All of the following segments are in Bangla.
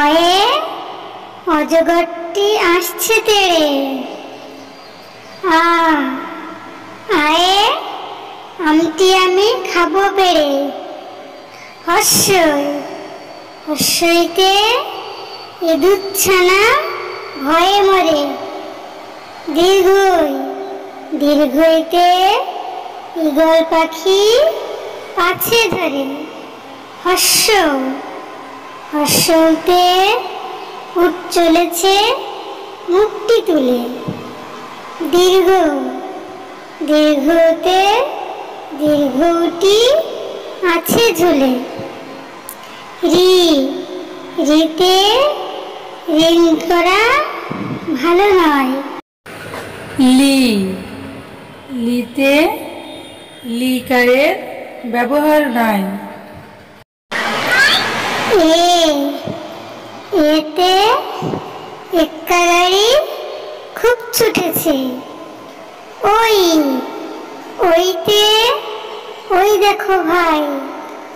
অয়ে অজগরটি আসছে তেড়ে। আয়ে আমটি আমি খাবো পেড়ে। হস্যই হস্যইতে ইঁদুরছানা ভয়ে মরে। দীর্ঘই দীর্ঘইতে ঈগল পাখি পাছে ধরে। হস্য হস্যতে উট চলেছে মুখটি তুলে। দীর্ঘ দীর্ঘতে দীর্ঘটি আছে ঝুলে। রি রিতে ঋণ করা ভালো নয়। লি লিতে লিকারের ব্যবহার নাই। এতে এক্কা গাড়ি খুব ছুটেছে। ওই ওইতে ওই দেখো ভাই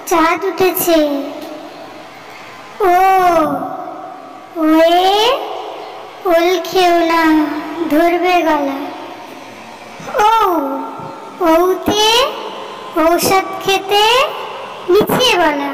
চাঁদ উঠেছে। ওয়ে ওল খেও না ধরবে গলা। ওতে ঔষধ খেতে মিছিয়ে বলা।